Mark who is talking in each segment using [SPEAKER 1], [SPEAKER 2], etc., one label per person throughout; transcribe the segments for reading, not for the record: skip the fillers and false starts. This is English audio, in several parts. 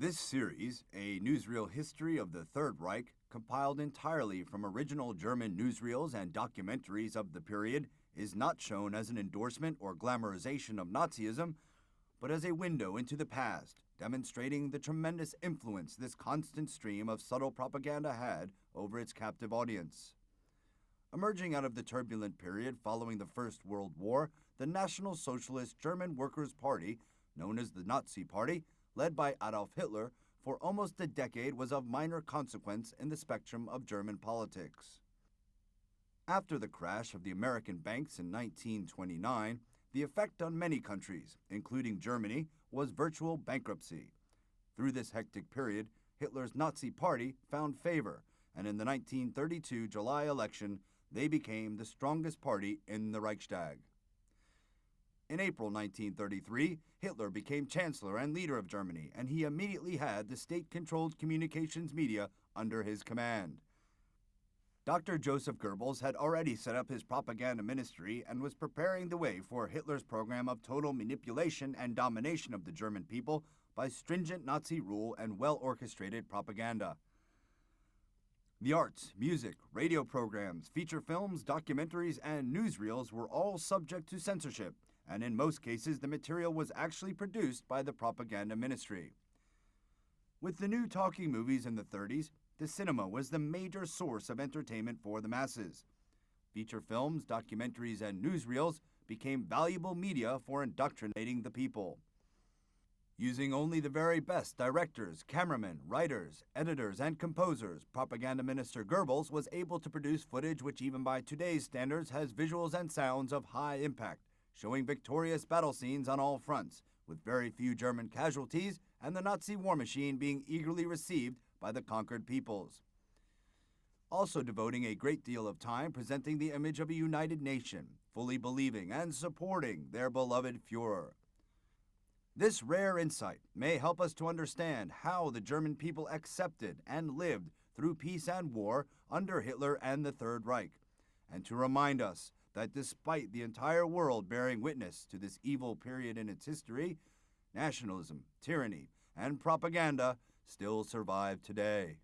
[SPEAKER 1] This series, a newsreel history of the Third Reich, compiled entirely from original German newsreels and documentaries of the period, is not shown as an endorsement or glamorization of Nazism, but as a window into the past, demonstrating the tremendous influence this constant stream of subtle propaganda had over its captive audience. Emerging out of the turbulent period following the First World War, the National Socialist German Workers' Party, known as the Nazi Party, led by Adolf Hitler, for almost a decade was of minor consequence in the spectrum of German politics. After the crash of the American banks in 1929, the effect on many countries, including Germany, was virtual bankruptcy. Through this hectic period, Hitler's Nazi Party found favor, and in the 1932 July election, they became the strongest party in the Reichstag. In April 1933, Hitler became Chancellor and leader of Germany, and he immediately had the state-controlled communications media under his command. Dr. Joseph Goebbels had already set up his propaganda ministry and was preparing the way for Hitler's program of total manipulation and domination of the German people by stringent Nazi rule and well-orchestrated propaganda. The arts, music, radio programs, feature films, documentaries, and newsreels were all subject to censorship, and in most cases the material was actually produced by the propaganda ministry. With the new talking movies in the 30s, the cinema was the major source of entertainment for the masses. Feature films, documentaries, and newsreels became valuable media for indoctrinating the people. Using only the very best directors, cameramen, writers, editors, and composers, propaganda minister Goebbels was able to produce footage which even by today's standards has visuals and sounds of high impact, showing victorious battle scenes on all fronts, with very few German casualties and the Nazi war machine being eagerly received by the conquered peoples. Also devoting a great deal of time presenting the image of a united nation, fully believing and supporting their beloved Führer. This rare insight may help us to understand how the German people accepted and lived through peace and war under Hitler and the Third Reich, and to remind us that despite the entire world bearing witness to this evil period in its history, nationalism, tyranny, and propaganda still survive today.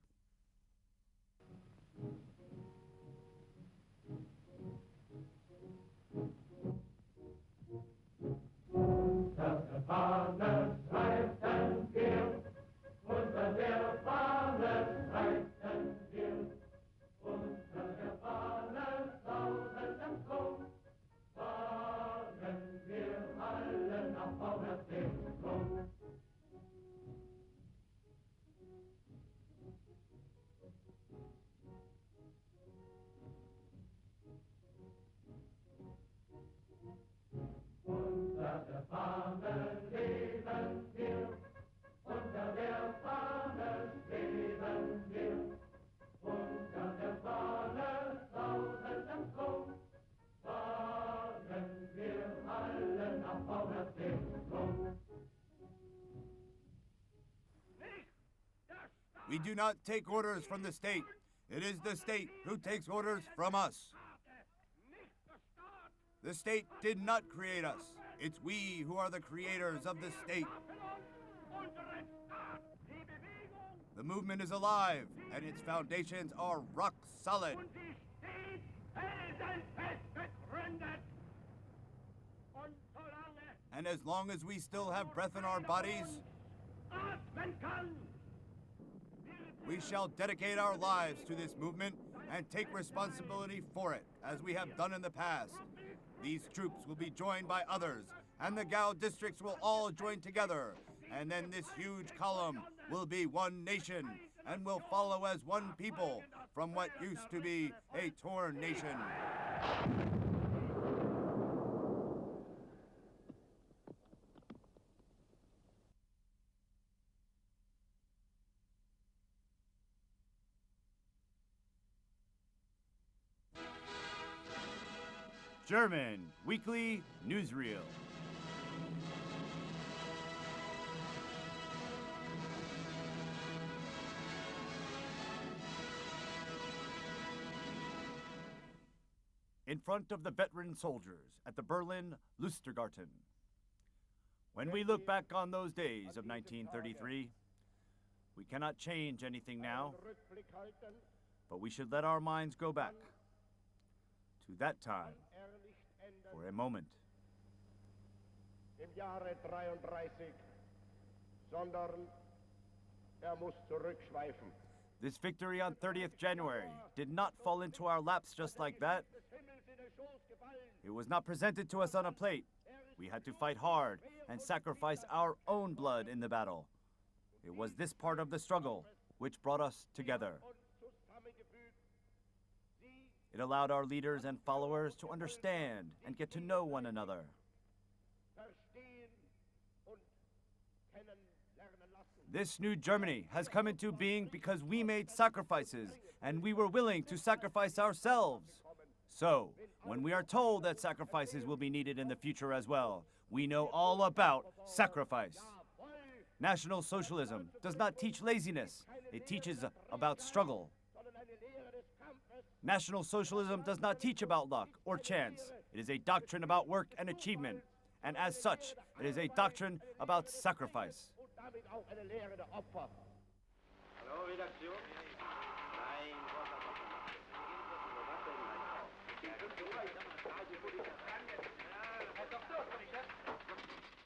[SPEAKER 2] Der Fahne streiten wir, unter der Fahne streiten wir, unter der Fahne sausendem Krumm, fahren wir alle nach vorne Richtung. Unter der Fahne leben wir, unter der Fahne leben wir, unter der Fahne sausendem Krumm, fahren wir alle nach vorne Richtung.
[SPEAKER 1] We do not take orders from the state. It is the state who takes orders from us. The state did not create us. It's we who are the creators of the state. The movement is alive, and its foundations are rock solid. And as long as we still have breath in our bodies, we shall dedicate our lives to this movement and take responsibility for it, as we have done in the past. These troops will be joined by others, and the Gau districts will all join together, and then this huge column will be one nation, and will follow as one people from what used to be a torn nation. German Weekly Newsreel. In front of the veteran soldiers at the Berlin Lustergarten. When we look back on those days of 1933, We cannot change anything now, but we should let our minds go back to that time for a moment.
[SPEAKER 3] Im Jahre 33, sondern muss zurückschweifen.
[SPEAKER 1] This victory on 30th January did not fall into our laps just like that. It was not presented to us on a plate. We had to fight hard and sacrifice our own blood in the battle. It was this part of the struggle which brought us together. It allowed our leaders and followers to understand and get to know one another. This new Germany has come into being because we made sacrifices, and we were willing to sacrifice ourselves. So, when we are told that sacrifices will be needed in the future as well, we know all about sacrifice. National Socialism does not teach laziness. It teaches about struggle. National Socialism does not teach about luck or chance. It is a doctrine about work and achievement. And as such, it is a doctrine about sacrifice.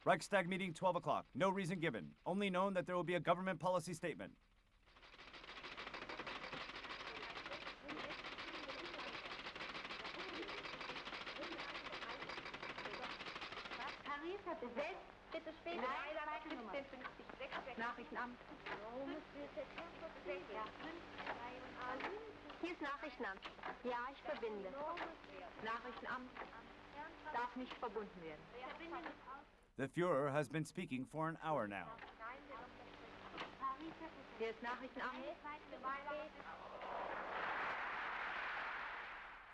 [SPEAKER 1] Reichstag meeting, 12 o'clock. No reason given. Only known that there will be a government policy statement.
[SPEAKER 4] Bitte später. Nachrichtenamt. Hier ist Nachrichtenamt. Ja, ich verbinde. Nachrichtenamt darf nicht verbunden werden.
[SPEAKER 1] The Führer has been speaking for an hour now.
[SPEAKER 4] Hier ist Nachrichtenamt.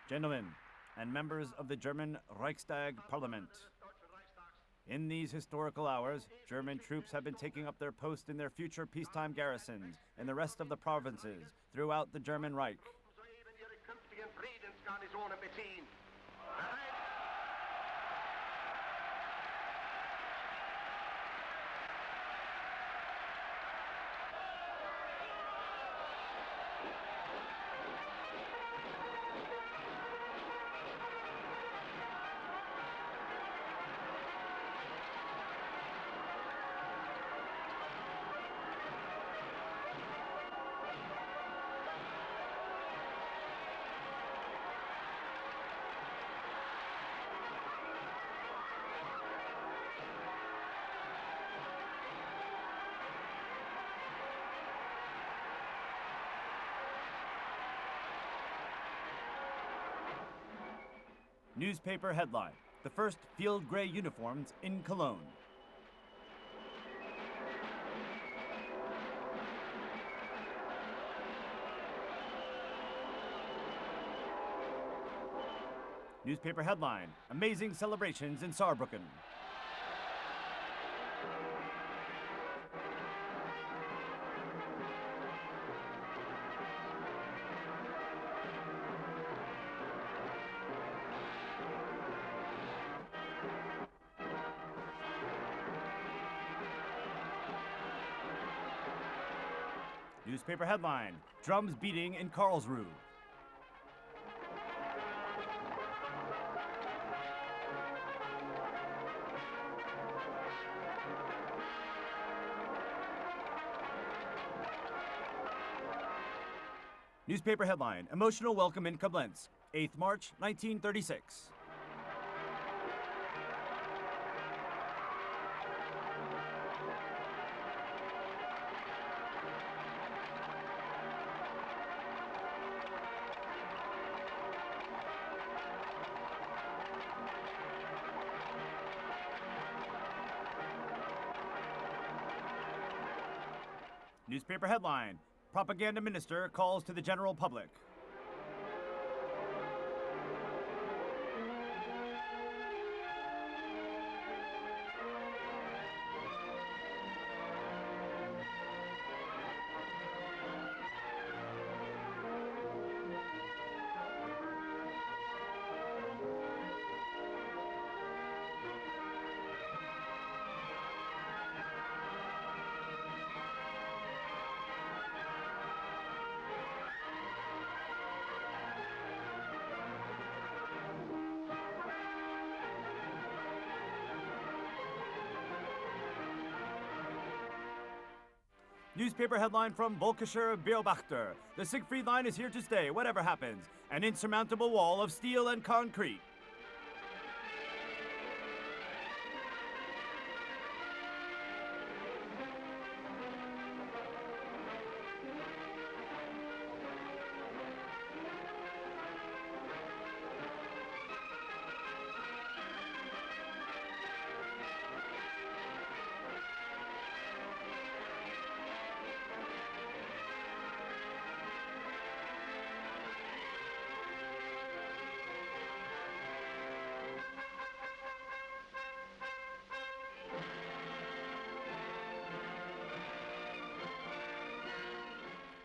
[SPEAKER 1] Gentlemen and members of the German Reichstag Parliament. In these historical hours, German troops have been taking up their post in their future peacetime garrisons in the rest of the provinces throughout the German Reich. Newspaper headline: the first field gray uniforms in Cologne. Newspaper headline: amazing celebrations in Saarbrücken. Newspaper headline: drums beating in Karlsruhe. Newspaper headline: emotional welcome in Koblenz, 8th March, 1936. Newspaper headline: propaganda minister calls to the general public. Newspaper headline from Volkischer Beobachter. The Siegfried Line is here to stay, whatever happens. An insurmountable wall of steel and concrete.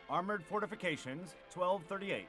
[SPEAKER 1] Armored fortifications, 1238.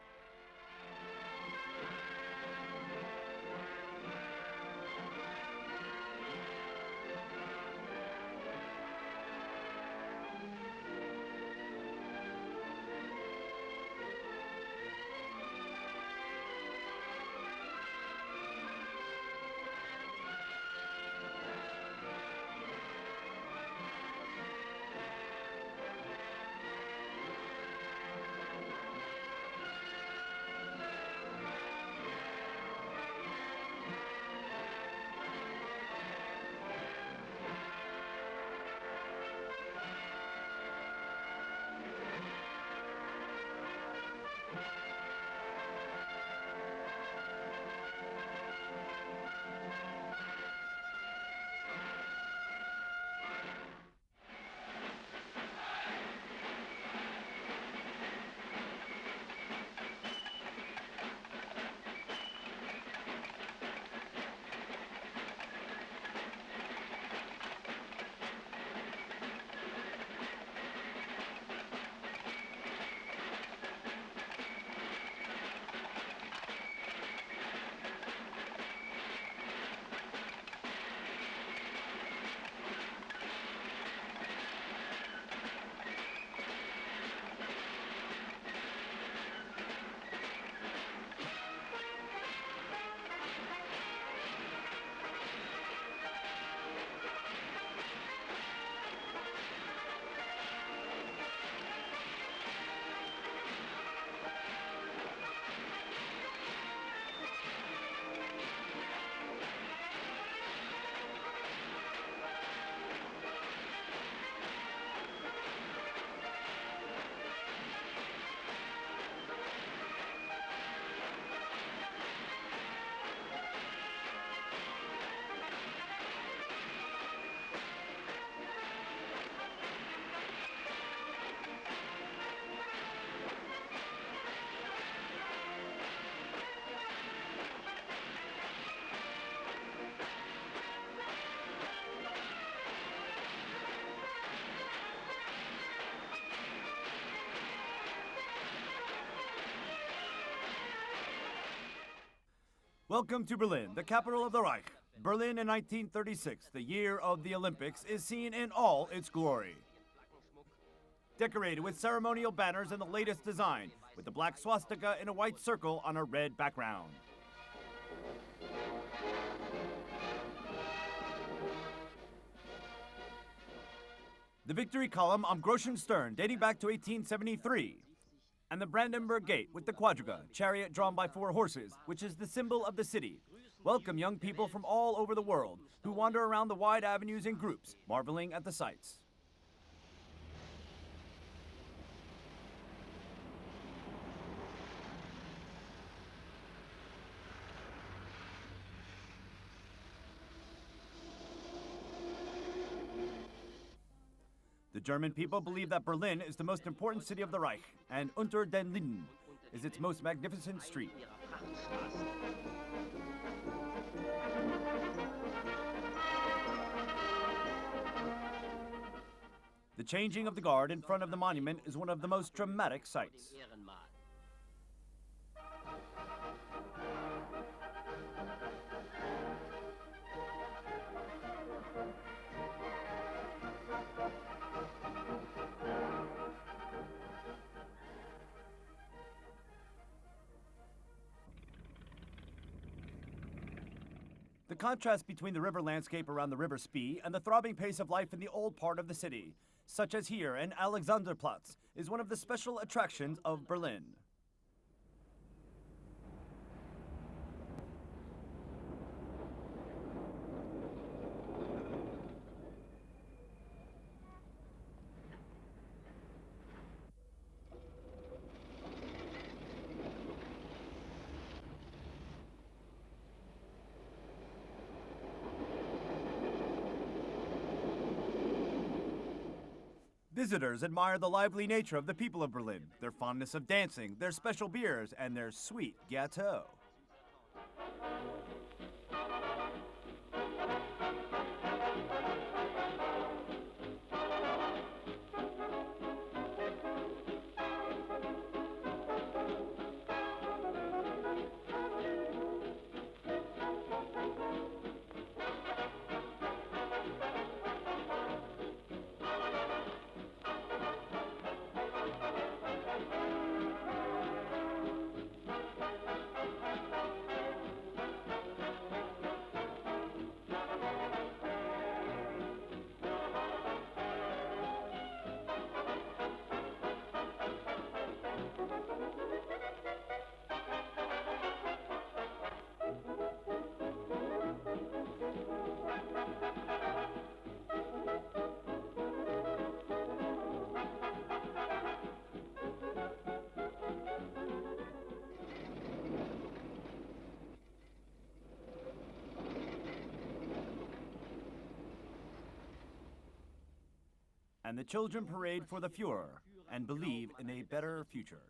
[SPEAKER 1] Welcome to Berlin, the capital of the Reich. Berlin in 1936, the year of the Olympics, is seen in all its glory. Decorated with ceremonial banners in the latest design, with the black swastika in a white circle on a red background. The Victory Column am Großen Stern, dating back to 1873. And the Brandenburg Gate with the quadriga, chariot drawn by 4 horses, which is the symbol of the city. Welcome young people from all over the world who wander around the wide avenues in groups, marveling at the sights. The German people believe that Berlin is the most important city of the Reich, and Unter den Linden is its most magnificent street. The changing of the guard in front of the monument is one of the most dramatic sights. The contrast between the river landscape around the River Spee and the throbbing pace of life in the old part of the city such as here in Alexanderplatz, is one of the special attractions of Berlin. Visitors admire the lively nature of the people of Berlin, their fondness of dancing, their special beers, and their sweet gâteau. And the children parade for the Fuhrer and believe in a better future.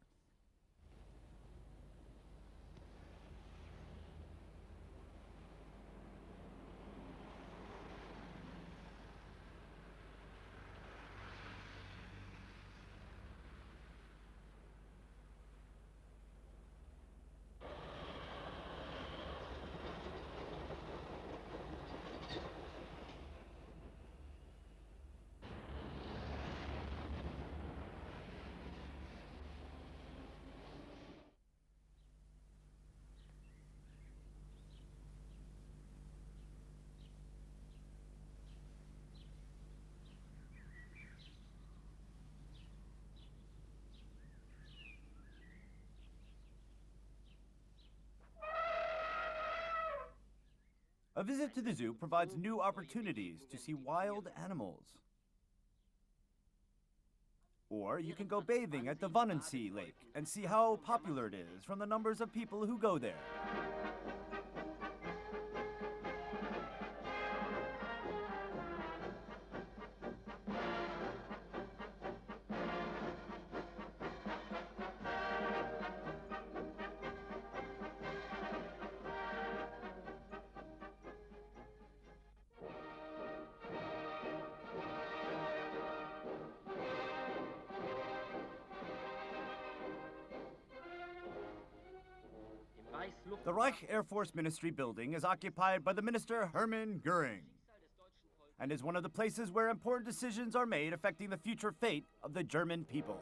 [SPEAKER 1] A visit to the zoo provides new opportunities to see wild animals. Or you can go bathing at the Wannsee Lake and see how popular it is from the numbers of people who go there. The Reich Air Force Ministry building is occupied by the Minister Hermann Göring and is one of the places where important decisions are made affecting the future fate of the German people.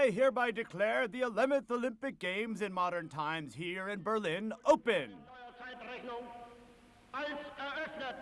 [SPEAKER 1] I hereby declare the 11th Olympic Games in modern times here in Berlin open.
[SPEAKER 3] Zeitrechnung als eröffnet.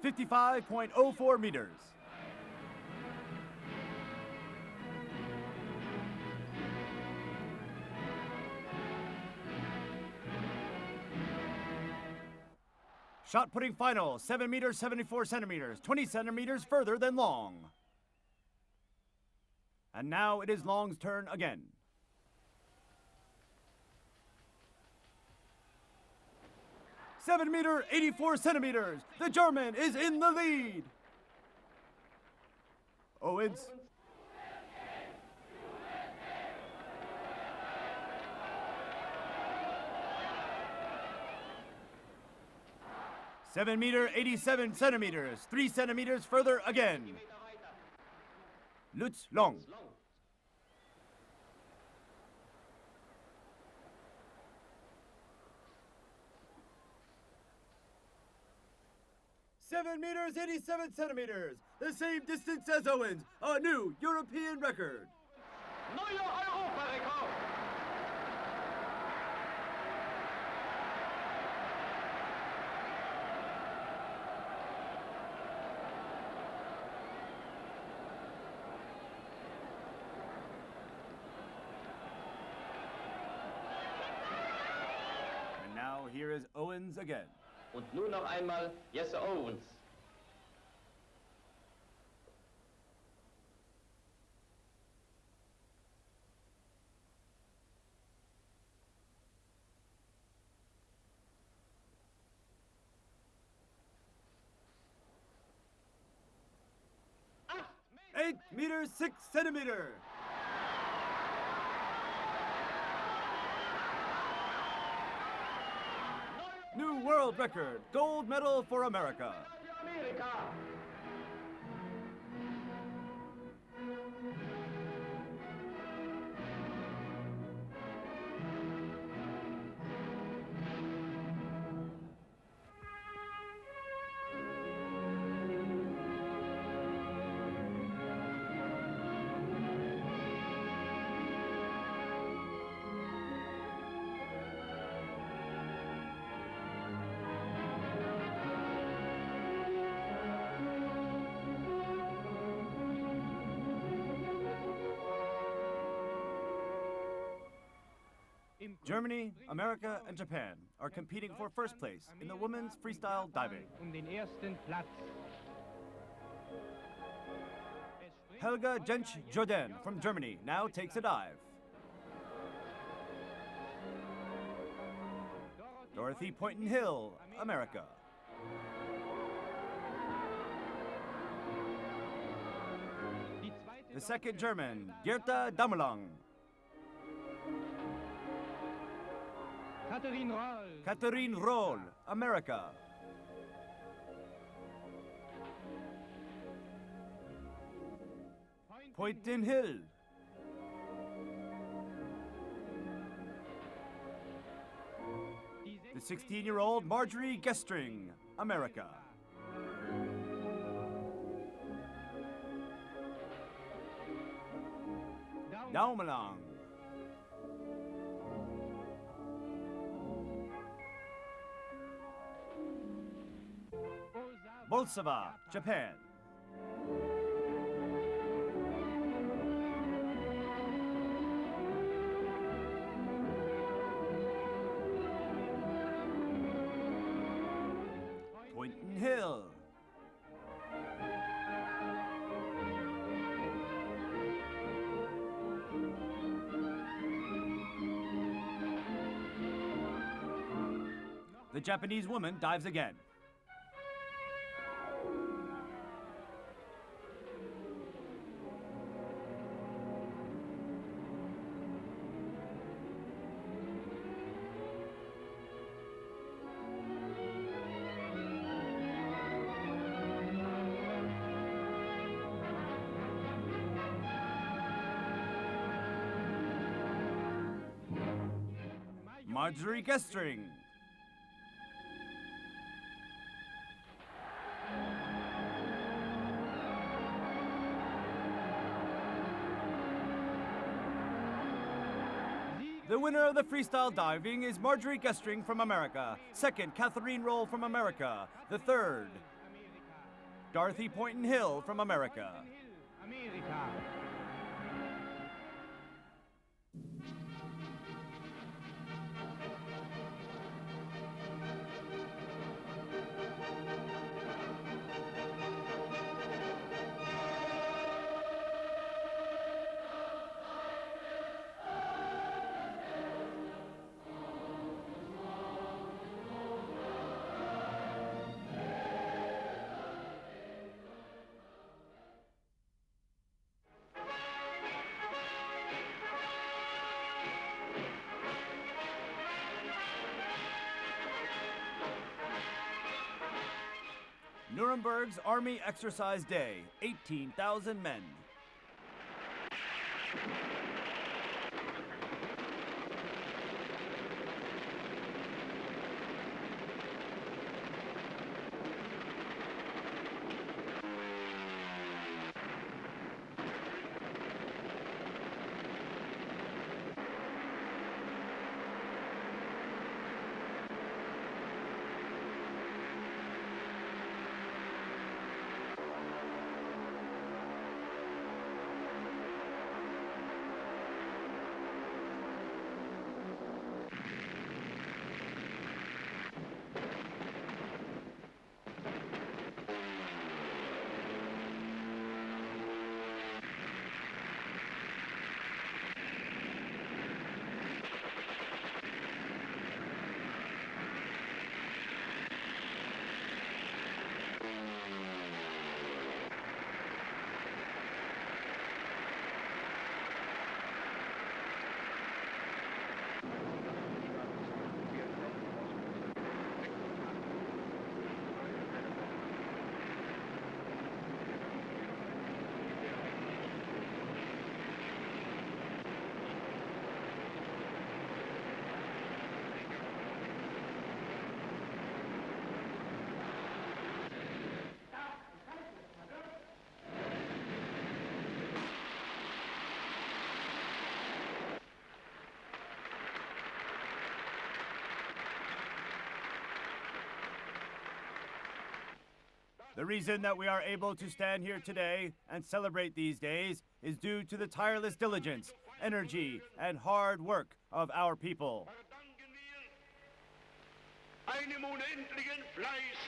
[SPEAKER 1] 55.04 meters. Shot putting final, 7 meters, 74 centimeters, 20 centimeters further than Long. And now it is Long's turn again. Seven meter, 84 centimeters. The German is in the lead. Owens. Seven meter, 87 centimeters. 3 centimeters further again. Lutz Long. Seven meters, 87 centimeters. The same distance as Owens. A new European record.
[SPEAKER 5] Neuer Europarekord!
[SPEAKER 1] And now here is Owens again.
[SPEAKER 5] Und nun noch einmal Jesse Owens.
[SPEAKER 1] Eight meters, 6 centimeters. New world record, gold medal for America.
[SPEAKER 5] Amerika!
[SPEAKER 1] Germany, America, and Japan are competing for first place in the women's freestyle diving.
[SPEAKER 6] Den ersten Platz.
[SPEAKER 1] Helga Jensch-Jordan from Germany now takes a dive. Dorothy Poynton-Hill, America. The second German, Gerta Damelang. Katharine Rohl, America. Poynton-Hill. The 16-year-old Marjorie Gestring, America. Daumelang. Bolsova, Japan. Poynton-Hill. The Japanese woman dives again. Marjorie Gestring. The winner of the freestyle diving is Marjorie Gestring from America. Second, Katharine Rohl from America. The third, Dorothy Poynton Hill from America.
[SPEAKER 6] Amerika.
[SPEAKER 1] Nuremberg's Army Exercise Day, 18,000 men. The reason that we are able to stand here today and celebrate these days is due to the tireless diligence, energy, and hard work of our people.
[SPEAKER 3] Einem unendlichen Fleiß,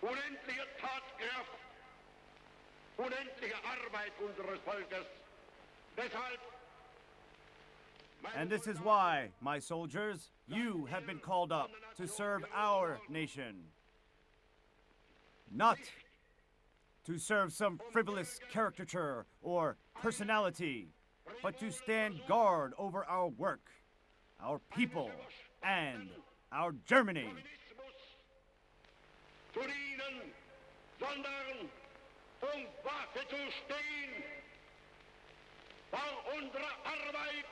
[SPEAKER 3] unendlicher Tatkraft, unendliche Arbeit unseres Volkes. Deshalb,
[SPEAKER 1] And this is why, my soldiers, you have been called up to serve our nation. Not to serve some frivolous caricature or personality, but to stand guard over our work, our people, and our Germany.
[SPEAKER 3] zu dienen, sondern Wache zu stehen vor unserer Arbeit,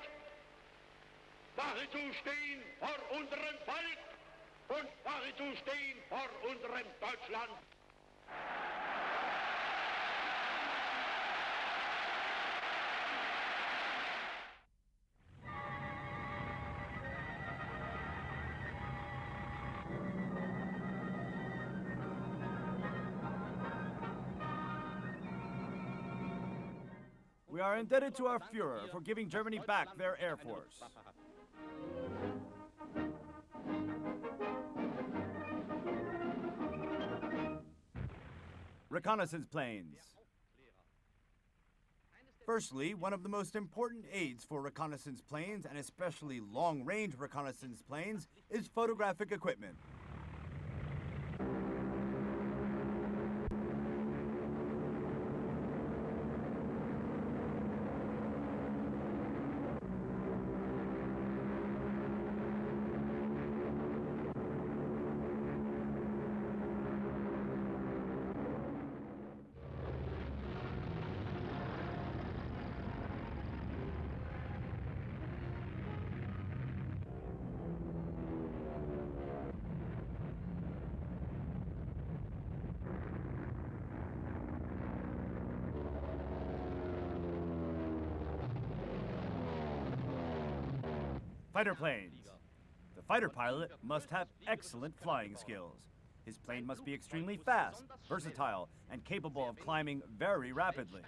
[SPEAKER 3] Wache zu stehen vor unserem Volk und Wache zu stehen vor unserem Deutschland.
[SPEAKER 1] We are indebted to our Führer for giving Germany back their Air Force. Reconnaissance planes. Firstly, one of the most important aids for reconnaissance planes, and especially long-range reconnaissance planes, is photographic equipment. Fighter planes. The fighter pilot must have excellent flying skills. His plane must be extremely fast, versatile, and capable of climbing very rapidly.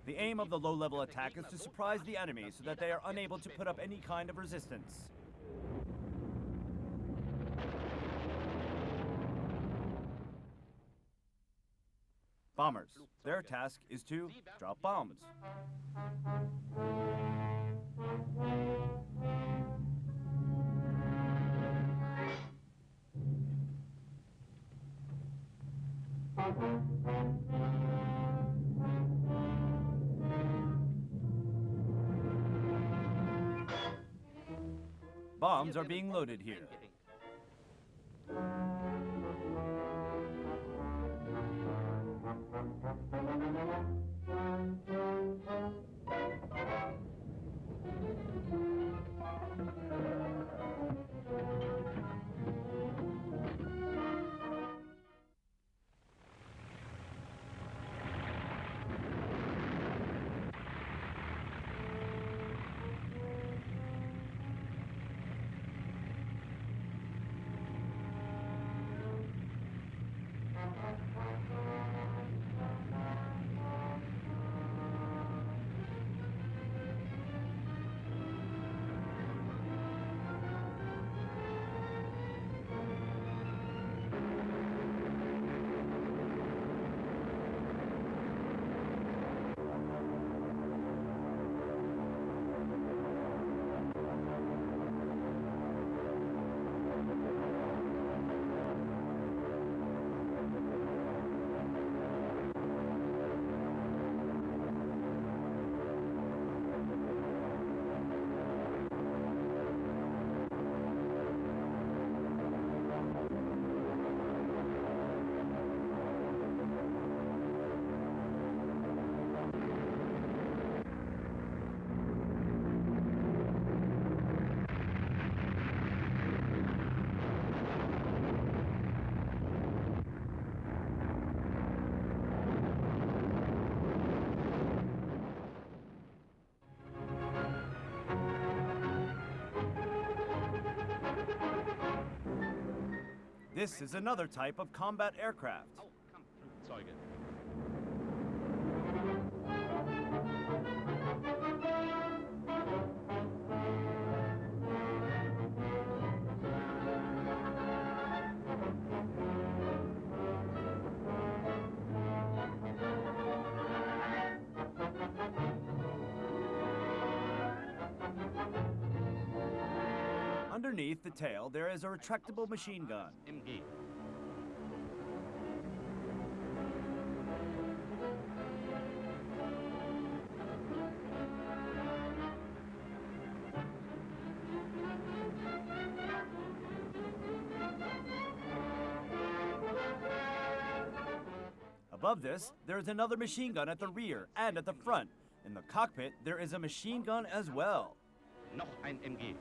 [SPEAKER 1] The aim of the low-level attack is to surprise the enemy so that they are unable to put up any kind of resistance. Bombers. Their task is to drop bombs. Bombs are being loaded here. This is another type of combat aircraft.
[SPEAKER 5] Kampfflugzeuge.
[SPEAKER 1] Underneath the tail, there is a retractable machine gun.
[SPEAKER 5] MG.
[SPEAKER 1] Above this, there is another machine gun at the rear and at the front. In the cockpit, there is a machine gun as well.
[SPEAKER 5] Noch ein MG.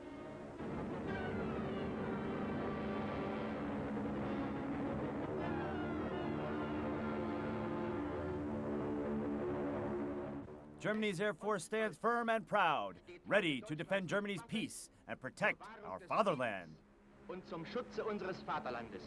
[SPEAKER 1] Germany's Air Force stands firm and proud, ready to defend Germany's peace and protect our fatherland.
[SPEAKER 5] Und zum Schutze unseres Vaterlandes.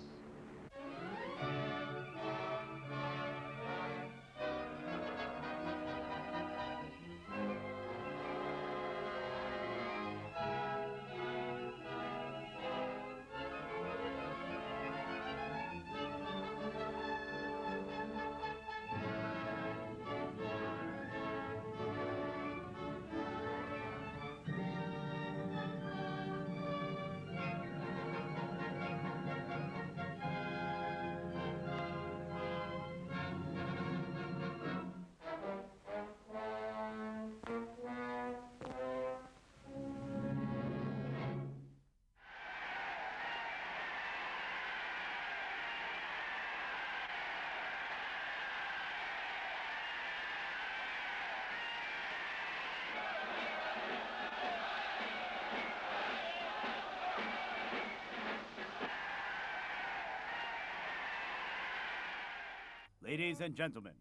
[SPEAKER 1] Ladies and gentlemen,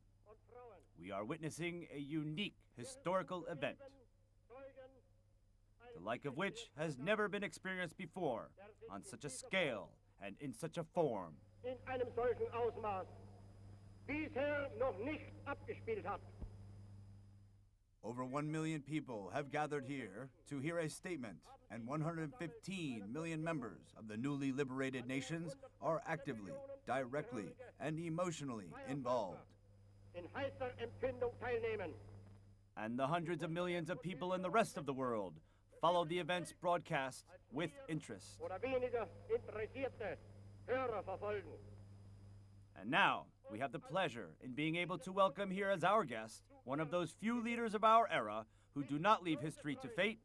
[SPEAKER 1] we are witnessing a unique historical event. the like of which has never been experienced before, on such a scale and in such a form.
[SPEAKER 3] In einem solchen Ausmaß bisher noch nicht abgespielt hat.
[SPEAKER 1] Over 1 million people have gathered here to hear a statement, and 115 million members of the newly liberated nations are actively, directly, and emotionally involved.
[SPEAKER 3] In heißer Empfindung teilnehmen.
[SPEAKER 1] And the hundreds of millions of people in the rest of the world follow the event's broadcast with interest.
[SPEAKER 3] Oder weniger interessierte Hörer verfolgen.
[SPEAKER 1] And now, we have the pleasure in being able to welcome here as our guest one of those few leaders of our era who do not leave history to fate,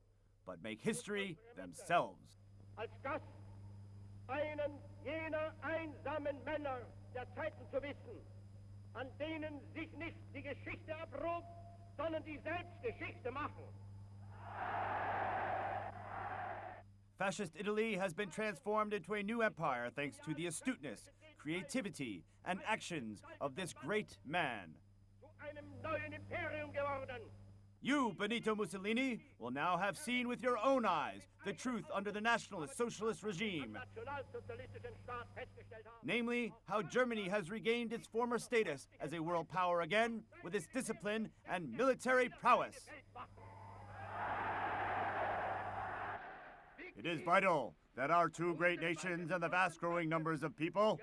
[SPEAKER 1] but make history themselves.
[SPEAKER 3] Als Gast einen jener einsamen Männer der Zeiten zu wissen, an denen sich nicht die Geschichte erprobt, sondern die selbst Geschichte machen.
[SPEAKER 1] Fascist Italy has been transformed into a new empire thanks to the astuteness, creativity, and actions of this great man.
[SPEAKER 3] Zu einem neuen Imperium geworden.
[SPEAKER 1] You, Benito Mussolini, will now have seen with your own eyes the truth under the nationalist socialist regime.
[SPEAKER 3] Nationalsozialistischen Staat festgestellt haben.
[SPEAKER 1] Namely, how Germany has regained its former status as a world power again with its discipline and military prowess. It is vital that our two great nations and the vast growing numbers of people,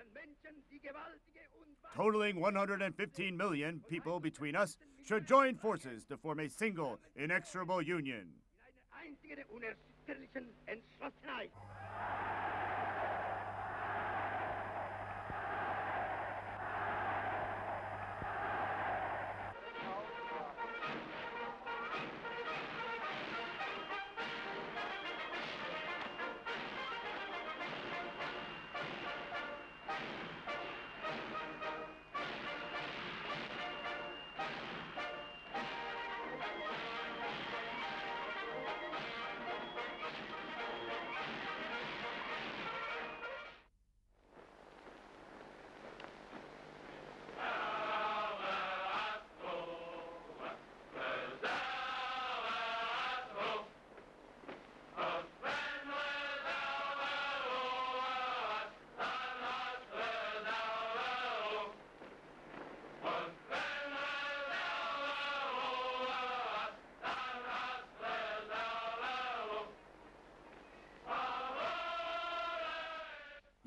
[SPEAKER 1] totaling 115 million people between us, should join forces to form a single, inexorable union.
[SPEAKER 3] Eine einzige der unerschütterlichen Entschlossenheit.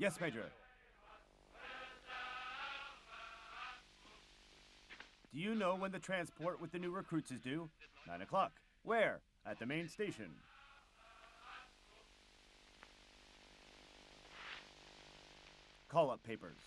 [SPEAKER 1] Yes, Major. Do you know when the transport with the new recruits is due? 9 o'clock. Where? At the main station. Call-up papers.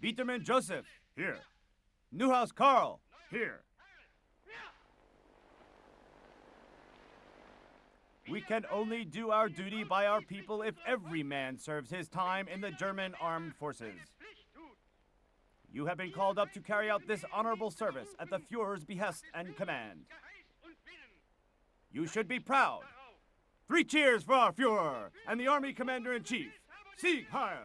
[SPEAKER 1] Biederman Joseph, here. Newhouse Carl, here. We can only do our duty by our people if every man serves his time in the German armed forces. You have been called up to carry out this honorable service at the Führer's behest and command. You should be proud. 3 cheers for our Führer and the Army Commander-in-Chief. Sieg Heil!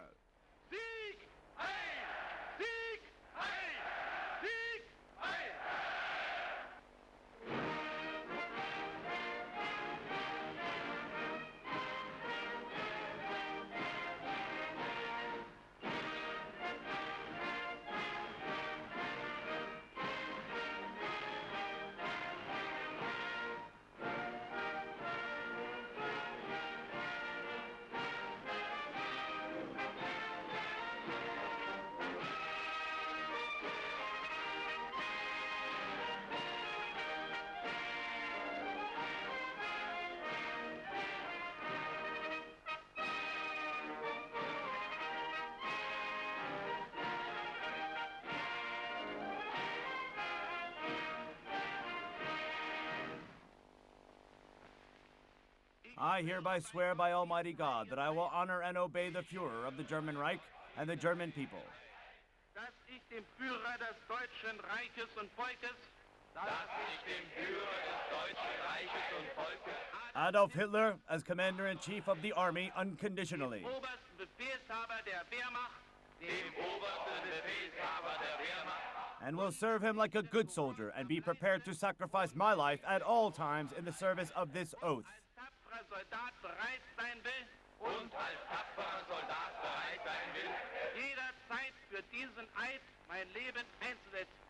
[SPEAKER 1] I hereby swear by Almighty God that I will honor and obey the Führer of the German Reich and the German people.
[SPEAKER 6] Dass ich dem Führer des Deutschen Reiches und Volkes,
[SPEAKER 1] Adolf Hitler as Commander-in-Chief of the Army unconditionally.
[SPEAKER 6] obersten Befehlshaber der Wehrmacht,
[SPEAKER 1] And will serve him like a good soldier and be prepared to sacrifice my life at all times in the service of this oath.
[SPEAKER 6] als tapferer Soldat bereit sein will, jederzeit für diesen Eid mein Leben einzusetzen.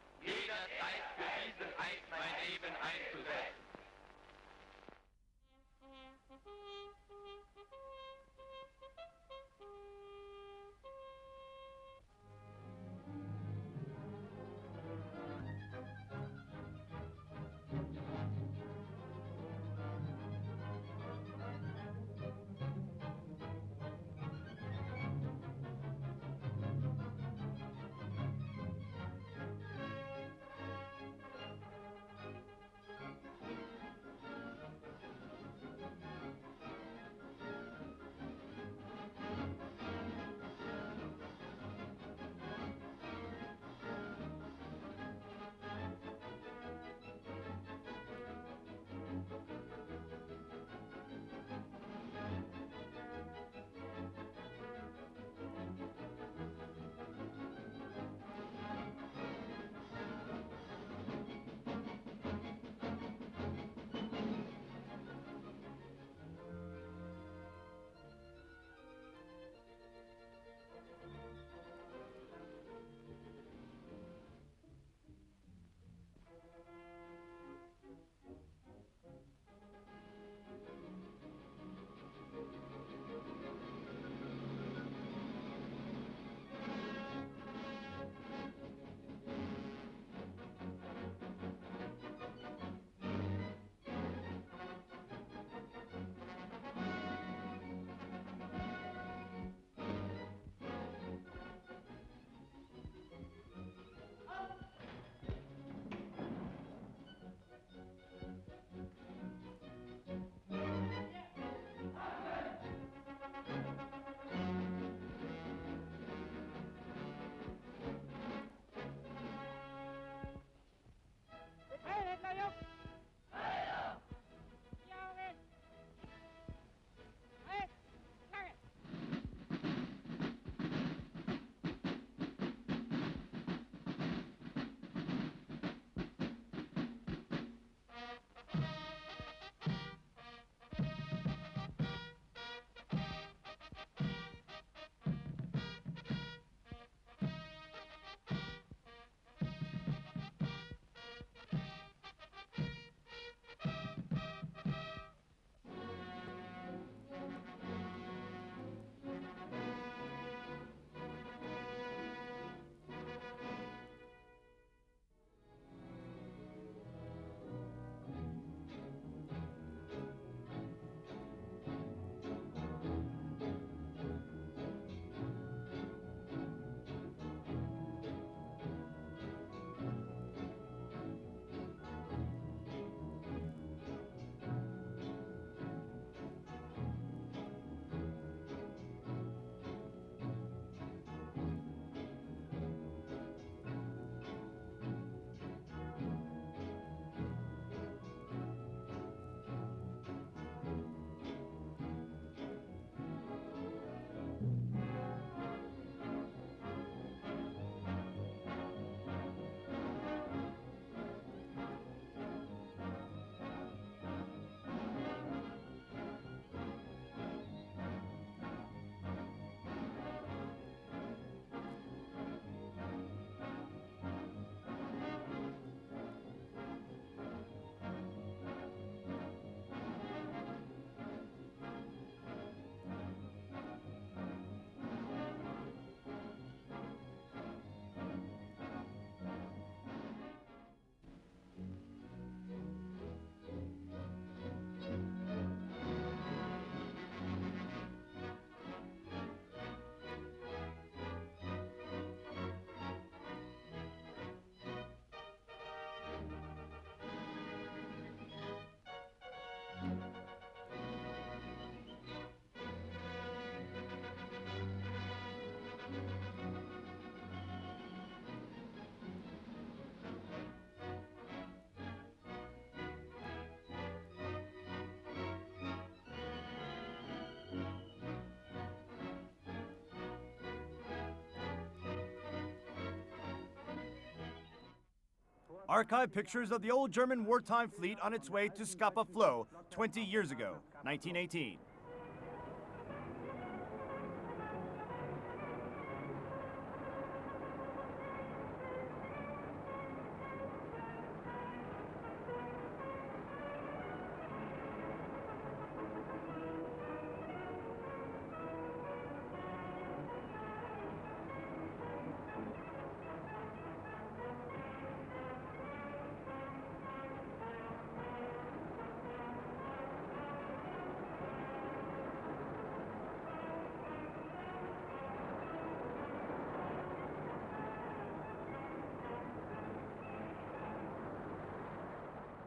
[SPEAKER 1] Archive pictures of the old German wartime fleet on its way to Scapa Flow 20 years ago, 1918.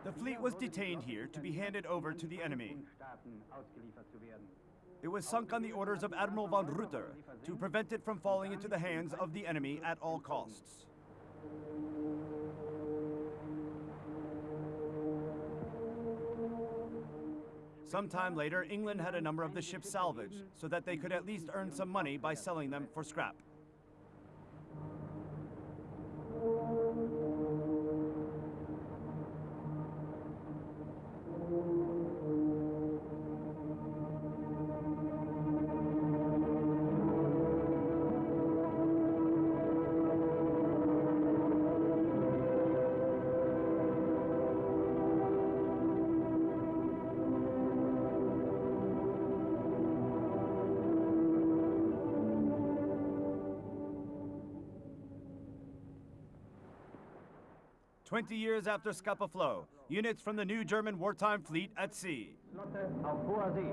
[SPEAKER 1] The fleet was detained here to be handed over to the enemy. It was sunk on the orders of Admiral von Reuter to prevent it from falling into the hands of the enemy at all costs. Sometime later, England had a number of the ships salvaged so that they could at least earn some money by selling them for scrap. "20 years after Scapa Flow, units from the new German wartime fleet at sea.
[SPEAKER 7] Flotte auf hoher See.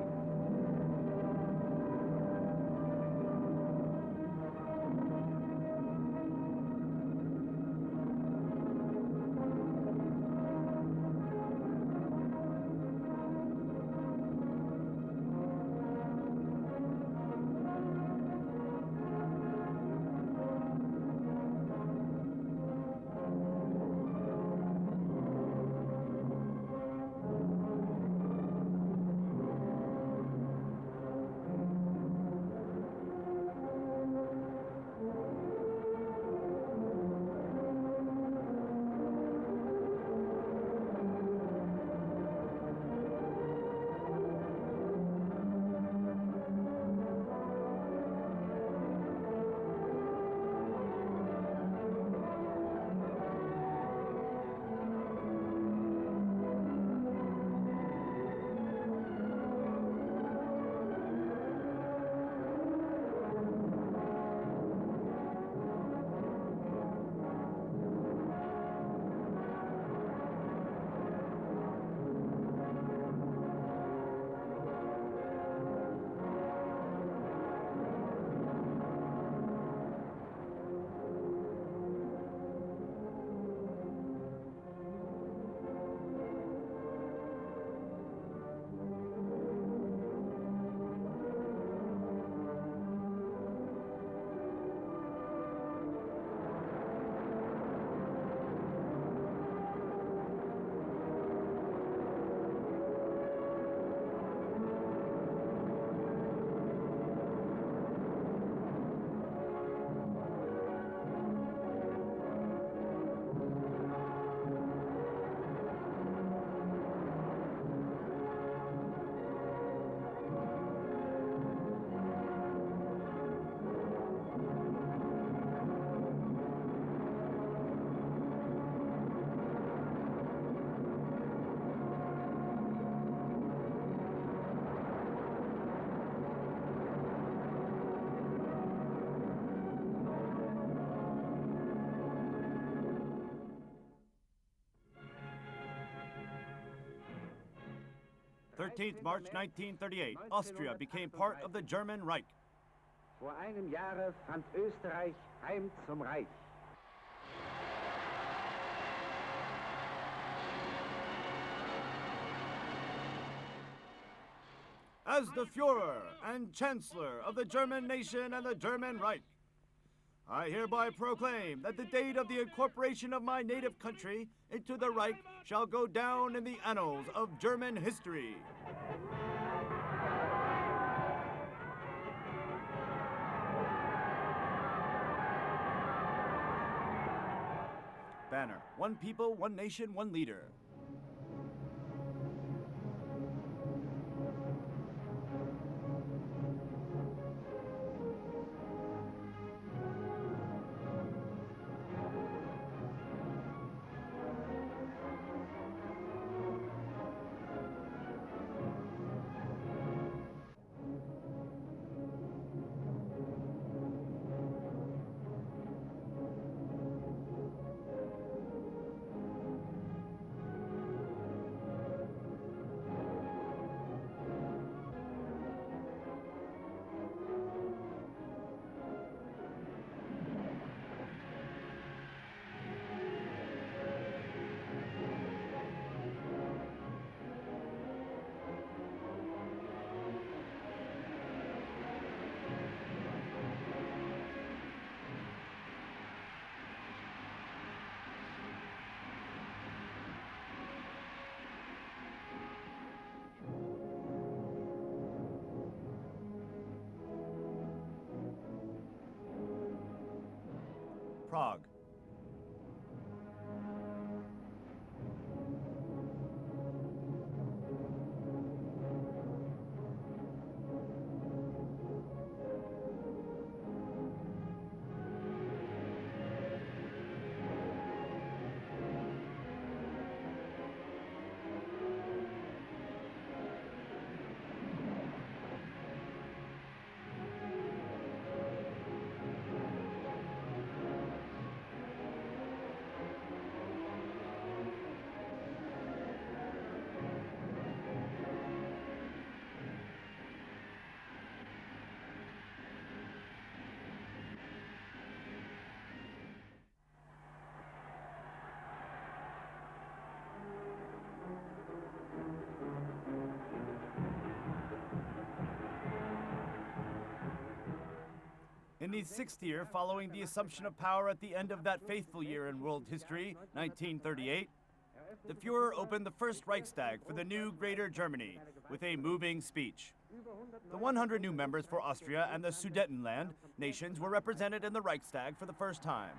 [SPEAKER 1] March 1938, Austria became part of the German Reich.
[SPEAKER 7] Vor einem Jahre fand Österreich heim zum Reich.
[SPEAKER 1] As the Führer and Chancellor of the German nation and the German Reich, I hereby proclaim that the date of the incorporation of my native country into the Reich shall go down in the annals of German history. banner. One people, one nation, one leader. Prague. In the sixth year following the assumption of power at the end of that fateful year in world history, 1938, the Fuhrer opened the first Reichstag for the new Greater Germany with a moving speech. The 100 new members for Austria and the Sudetenland nations were represented in the Reichstag for the first time.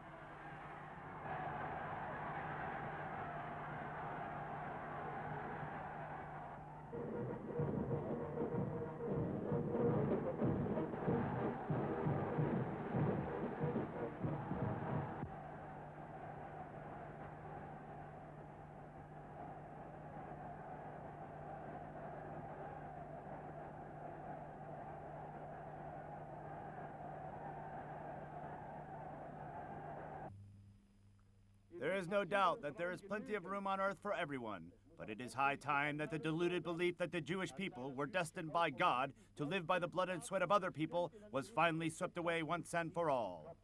[SPEAKER 1] There is no doubt that there is plenty of room on earth for everyone, but it is high time that the deluded belief that the Jewish people were destined by God to live by the blood and sweat of other people was finally swept away once and for all.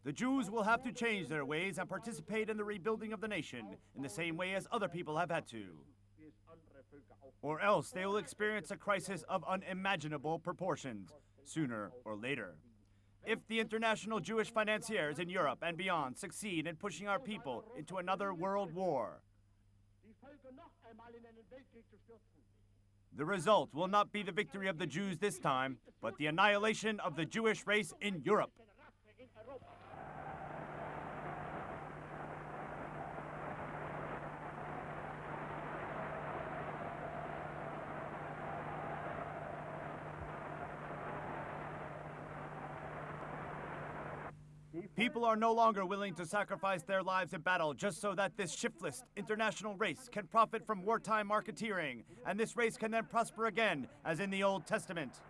[SPEAKER 1] The Jews will have to change their ways and participate in the rebuilding of the nation in the same way as other people have had to. Or else they will experience a crisis of unimaginable proportions, sooner or later. If the international Jewish financiers in Europe and beyond succeed in pushing our people into another world war, the result will not be the victory of the Jews this time, but the annihilation of the Jewish race in Europe. People are no longer willing to sacrifice their lives in battle just so that this shiftless international race can profit from wartime marketeering, and this race can then prosper again, as in the Old Testament.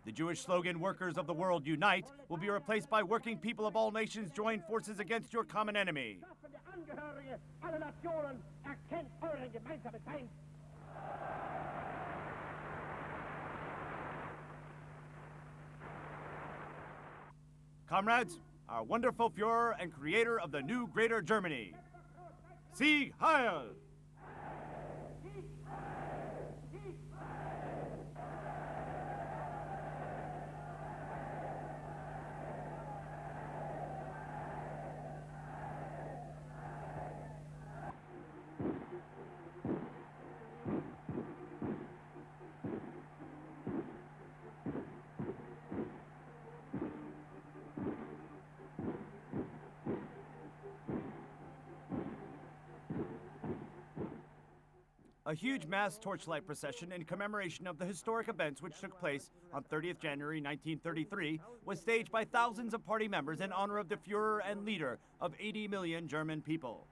[SPEAKER 1] The Jewish slogan, "Workers of the world unite," will be replaced by "Working people of all nations join forces against your common enemy." Comrades, our wonderful Führer and creator of the new Greater Germany, Sieg Heil! A huge mass torchlight procession in commemoration of the historic events which took place on 30th January 1933 was staged by thousands of party members in honor of the Führer and leader of 80 million German people.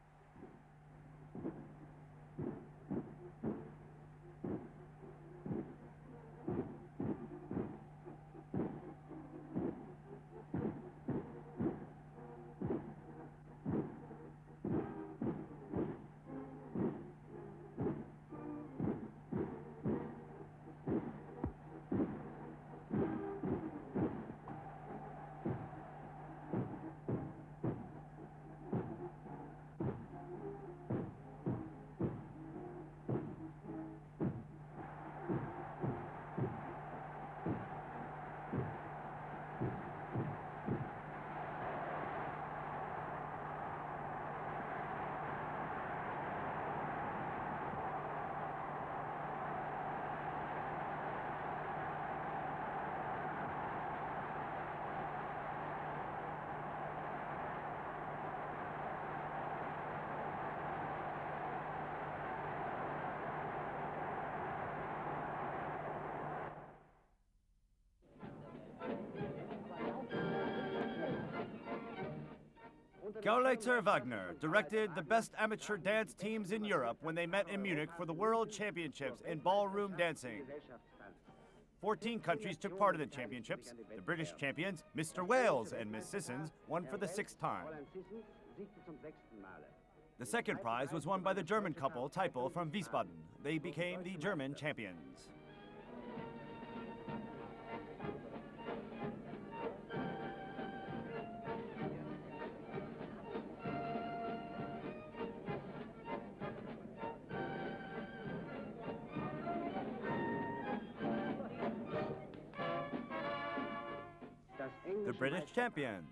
[SPEAKER 1] Gauleiter Wagner directed the best amateur dance teams in Europe when they met in Munich for the World Championships in ballroom dancing. 14 countries took part in the championships. The British champions, Mr. Wales and Miss Sissons, won for the 6th time. The second prize was won by the German couple, Teipel from Wiesbaden. They became the German champions. The British champions.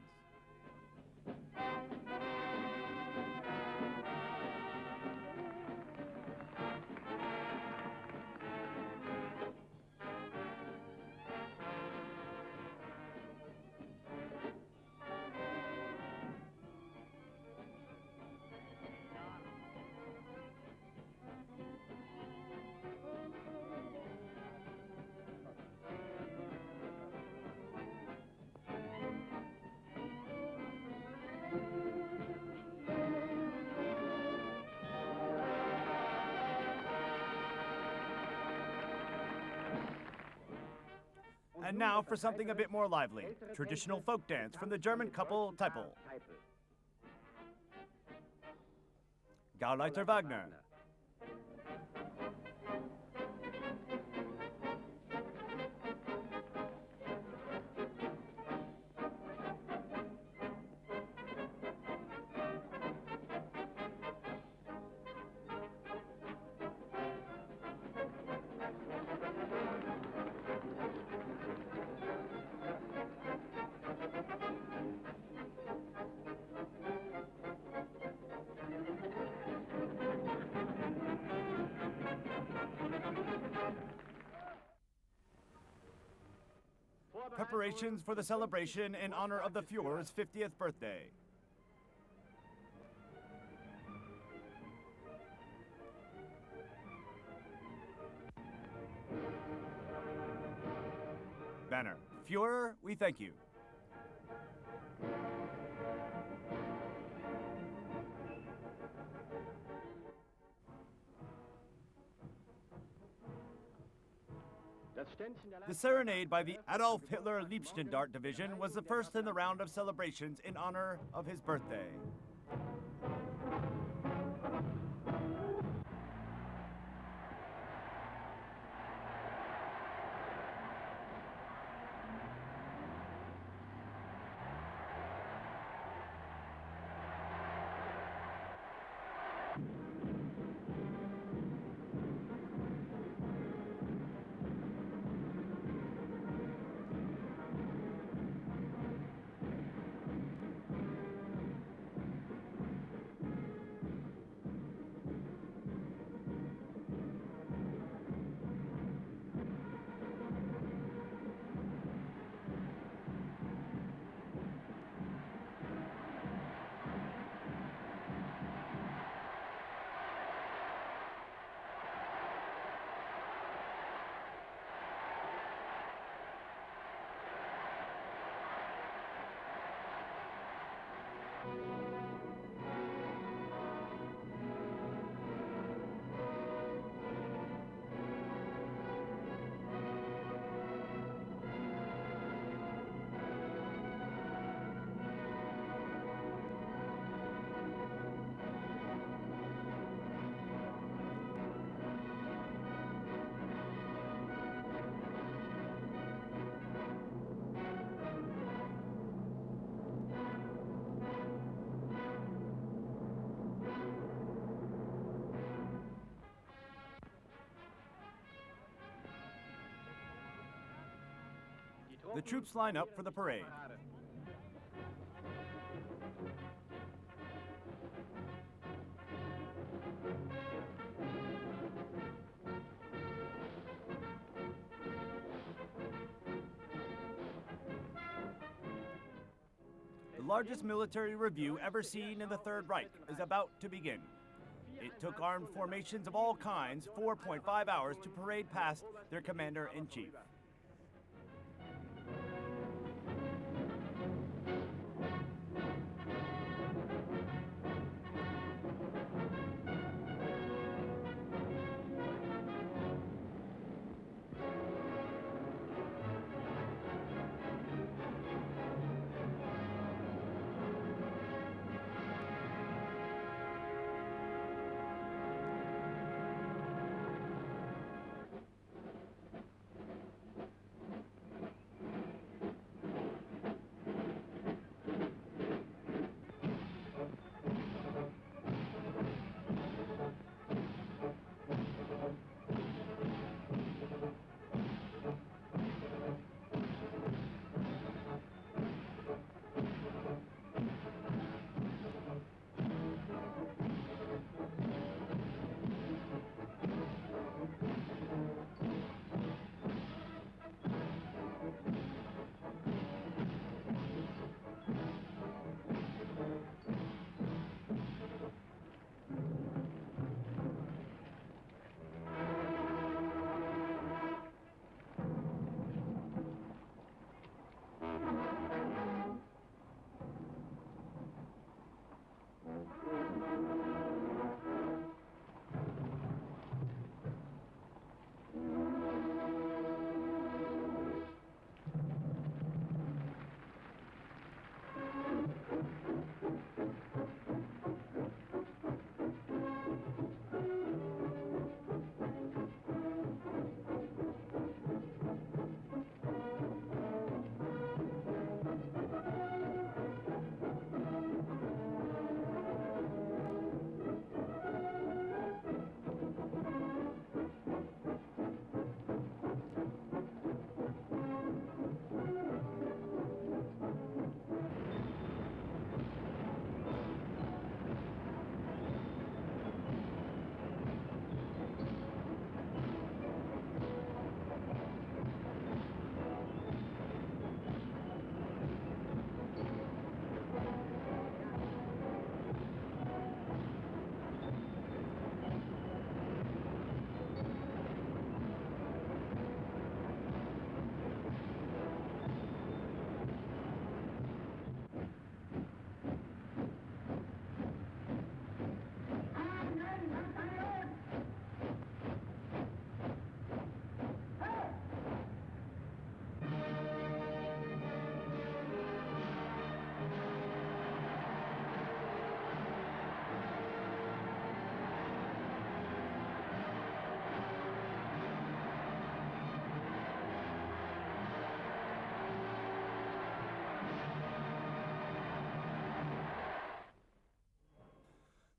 [SPEAKER 1] And now for something a bit more lively, traditional folk dance from the German couple Teipel. Gauleiter Wagner. Preparations for the celebration in honor of the Führer's 50th birthday. Banner. Führer, we thank you. The serenade by the Adolf Hitler Liebstandart Division was the first in the round of celebrations in honor of his birthday. The troops line up for the parade. The largest military review ever seen in the Third Reich is about to begin. It took armed formations of all kinds 4.5 hours to parade past their commander-in-chief.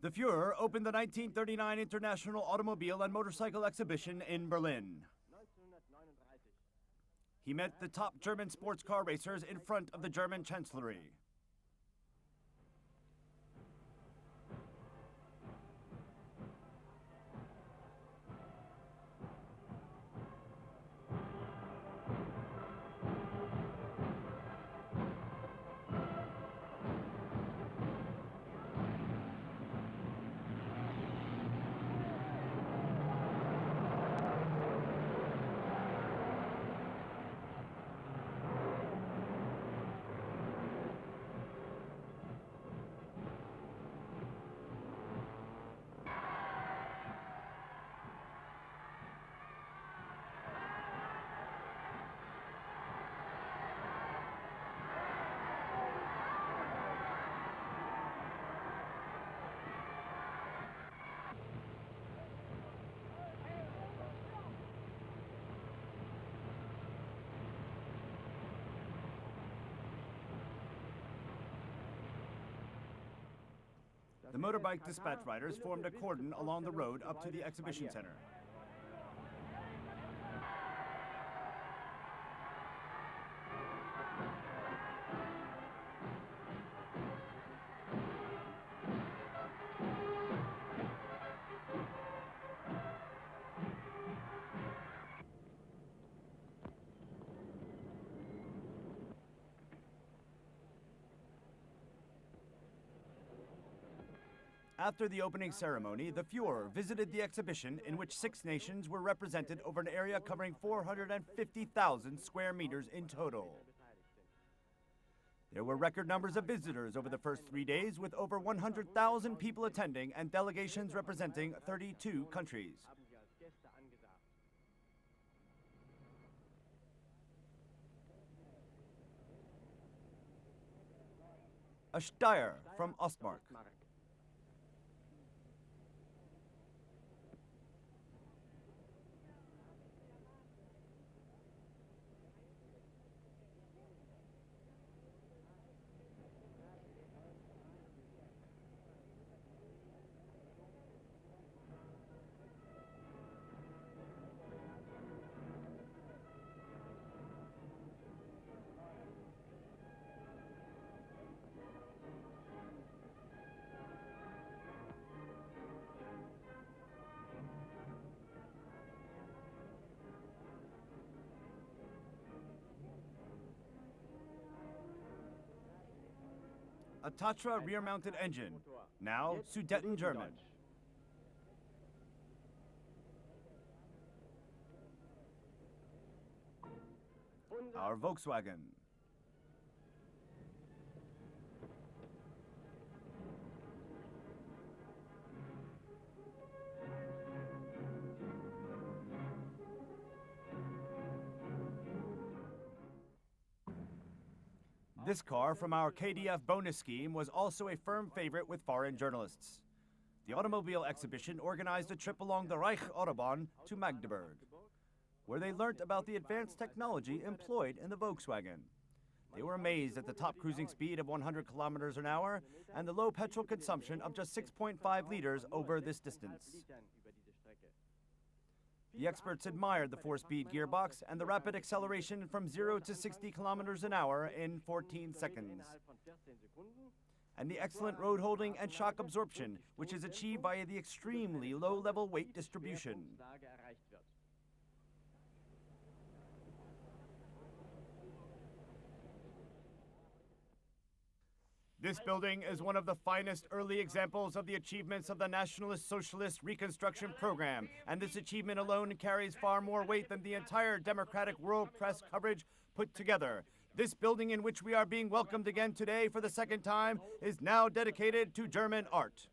[SPEAKER 1] The Fuhrer opened the 1939 International Automobile and Motorcycle Exhibition in Berlin. He met the top German sports car racers in front of the German Chancellery. The motorbike dispatch riders formed a cordon along the road up to the exhibition center. After the opening ceremony, the Fuhrer visited the exhibition in which 6 nations were represented over an area covering 450,000 square meters in total. There were record numbers of visitors over the first 3 days, with over 100,000 people attending and delegations representing 32 countries. A Steyr from Ostmark. A Tatra rear-mounted engine, now Sudeten German. Our Volkswagen. This car from our KDF bonus scheme was also a firm favorite with foreign journalists. The automobile exhibition organized a trip along the Reich Autobahn to Magdeburg, where they learnt about the advanced technology employed in the Volkswagen. They were amazed at the top cruising speed of 100 kilometers an hour and the low petrol consumption of just 6.5 liters over this distance. The experts admired the 4-speed gearbox and the rapid acceleration from 0 to 60 kilometers an hour in 14 seconds. And the excellent road holding and shock absorption, which is achieved via the extremely low-level weight distribution. This building is one of the finest early examples of the achievements of the Nationalist Socialist Reconstruction Program, and this achievement alone carries far more weight than the entire democratic world press coverage put together. This building, in which we are being welcomed again today for the second time, is now dedicated to German art.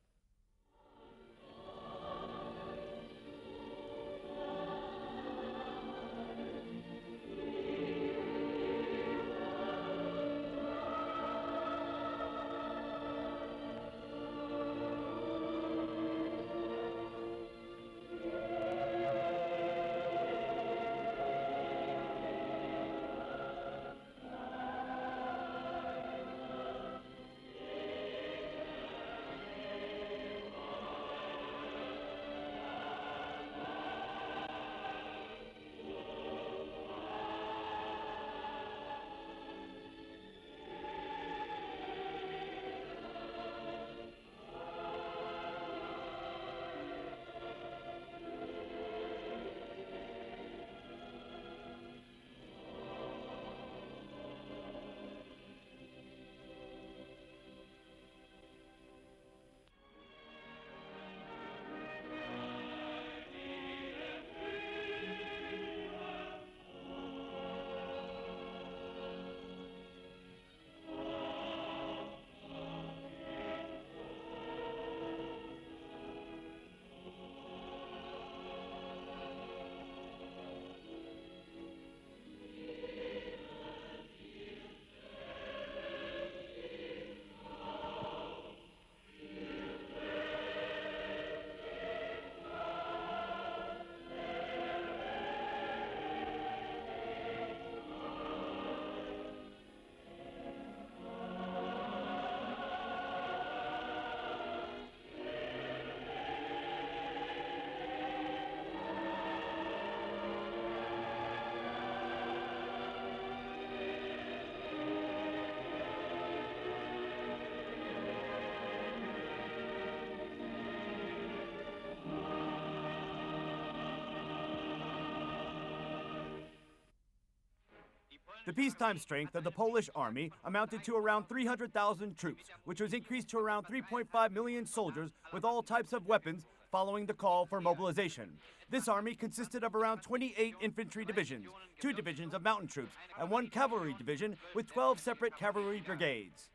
[SPEAKER 1] The peacetime strength of the Polish army amounted to around 300,000 troops, which was increased to around 3.5 million soldiers with all types of weapons following the call for mobilization. This army consisted of around 28 infantry divisions, 2 divisions of mountain troops, and 1 cavalry division with 12 separate cavalry brigades.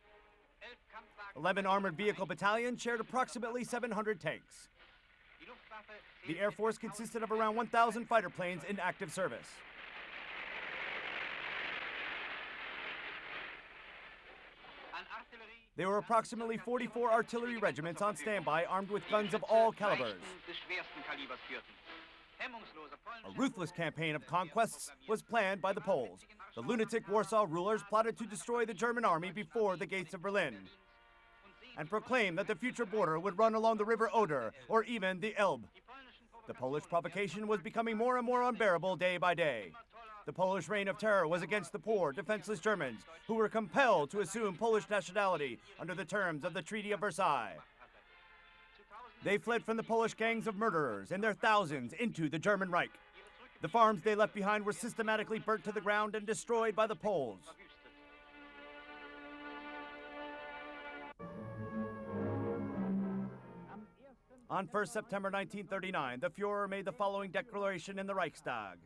[SPEAKER 1] 11 armored vehicle battalions shared approximately 700 tanks. The Air Force consisted of around 1,000 fighter planes in active service. There were approximately 44 artillery regiments on standby armed with guns of all calibers. A ruthless campaign of conquests was planned by the Poles. The lunatic Warsaw rulers plotted to destroy the German army before the gates of Berlin and proclaimed that the future border would run along the river Oder or even the Elbe. The Polish provocation was becoming more and more unbearable day by day. The Polish reign of terror was against the poor, defenseless Germans who were compelled to assume Polish nationality under the terms of the Treaty of Versailles. They fled from the Polish gangs of murderers in their thousands into the German Reich. The farms they left behind were systematically burnt to the ground and destroyed by the Poles. On 1st September 1939, the Fuhrer made the following declaration in the Reichstag.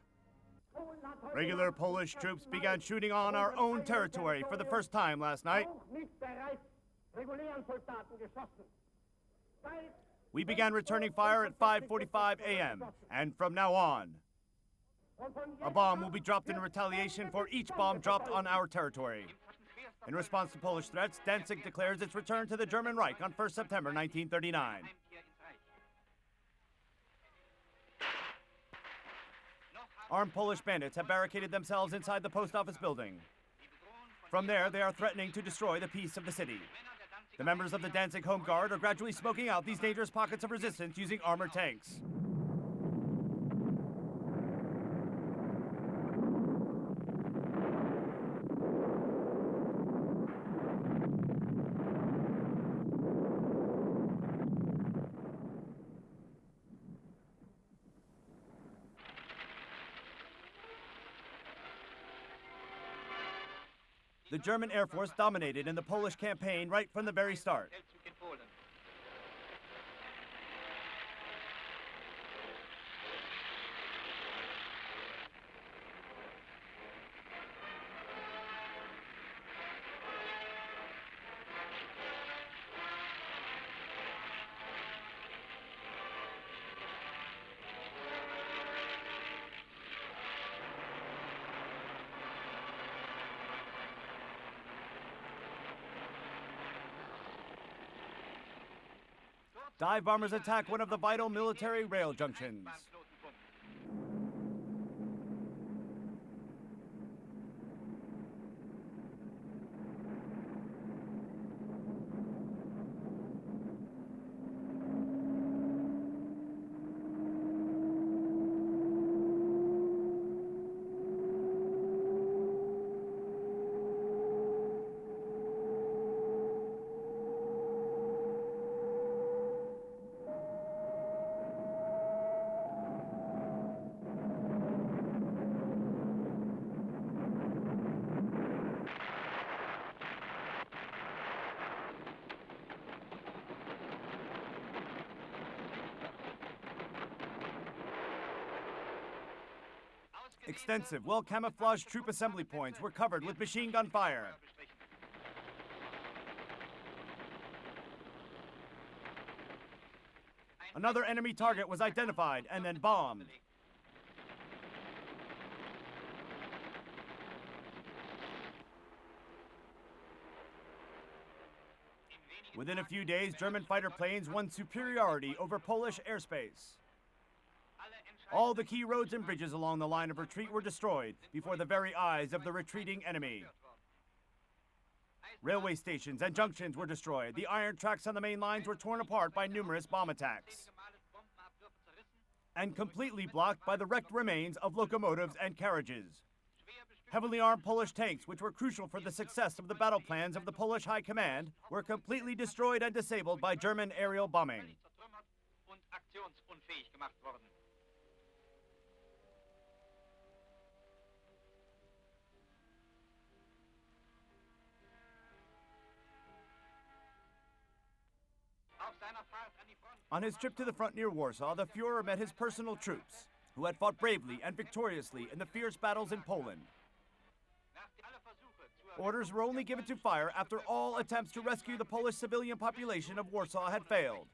[SPEAKER 1] Regular Polish troops began shooting on our own territory for the first time last night. We began returning fire at 5:45 a.m., and from now on, a bomb will be dropped in retaliation for each bomb dropped on our territory. In response to Polish threats, Danzig declares its return to the German Reich on 1st September 1939. Armed Polish bandits have barricaded themselves inside the post office building. From there, they are threatening to destroy the peace of the city. The members of the Danzig Home Guard are gradually smoking out these dangerous pockets of resistance using armored tanks. The German Air Force dominated in the Polish campaign right from the very start. Dive bombers attack one of the vital military rail junctions. Extensive, well-camouflaged troop assembly points were covered with machine gun fire. Another enemy target was identified and then bombed. Within a few days, German fighter planes won superiority over Polish airspace. All the key roads and bridges along the line of retreat were destroyed before the very eyes of the retreating enemy. Railway stations and junctions were destroyed. The iron tracks on the main lines were torn apart by numerous bomb attacks and completely blocked by the wrecked remains of locomotives and carriages. Heavily armed Polish tanks, which were crucial for the success of the battle plans of the Polish High Command, were completely destroyed and disabled by German aerial bombing. On his trip to the front near Warsaw, the Fuhrer met his personal troops, who had fought bravely and victoriously in the fierce battles in Poland. Orders were only given to fire after all attempts to rescue the Polish civilian population of Warsaw had failed.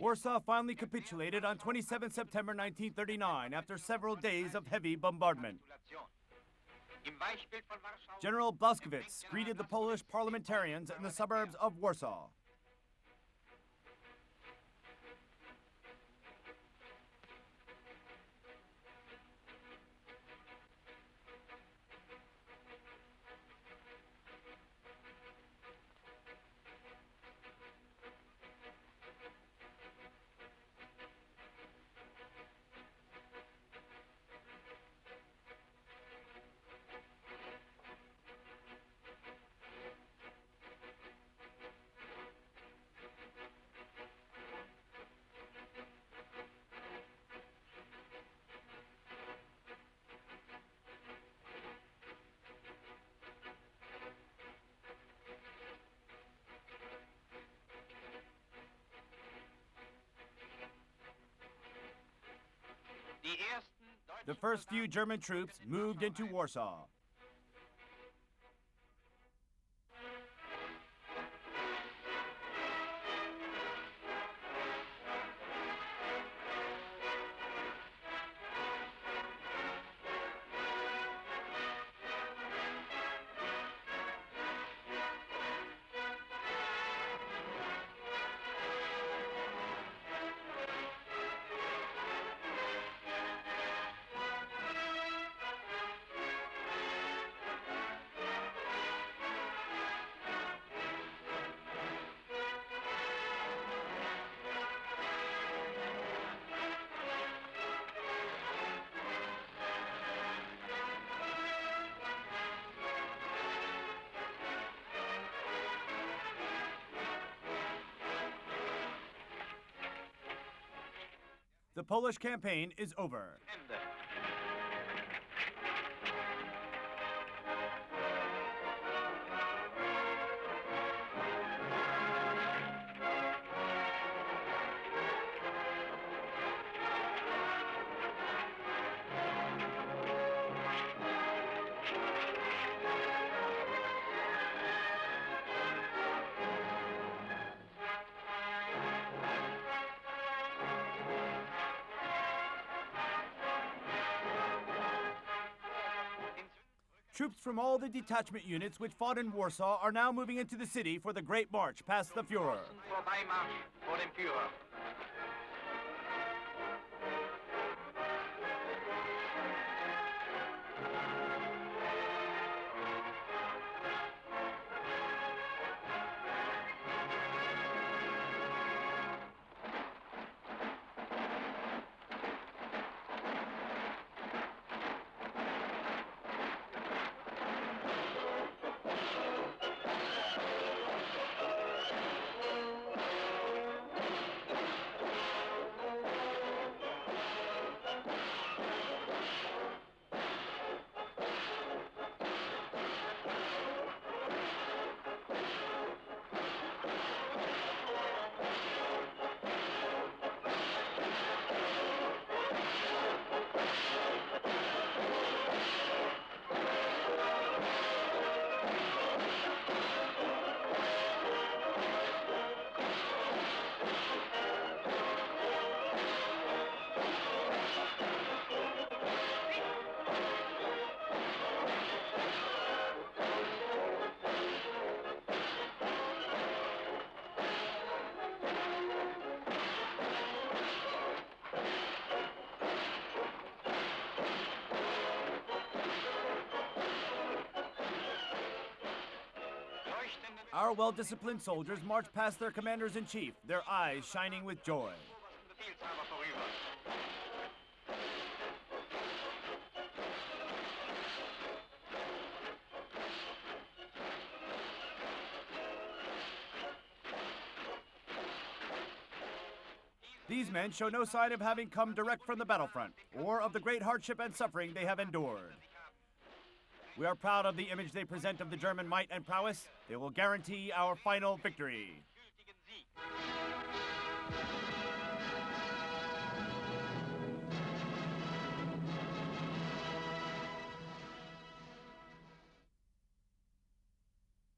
[SPEAKER 1] Warsaw finally capitulated on 27 September 1939 after several days of heavy bombardment. General Błaszkiewicz greeted the Polish parliamentarians in the suburbs of Warsaw. The first few German troops moved into Warsaw. The Polish campaign is over. Troops from all the detachment units which fought in Warsaw are now moving into the city for the Great March past the Führer.
[SPEAKER 6] Vorbeimarsch vor dem Führer.
[SPEAKER 1] Our well-disciplined soldiers march past their commanders-in-chief, their eyes shining with joy.
[SPEAKER 6] Befehlshaber vorüber.
[SPEAKER 1] These men show no sign of having come direct from the battlefront, or of the great hardship and suffering they have endured. We are proud of the image they present of the German might and prowess. They will guarantee our final victory.
[SPEAKER 6] Gültigen Sieg.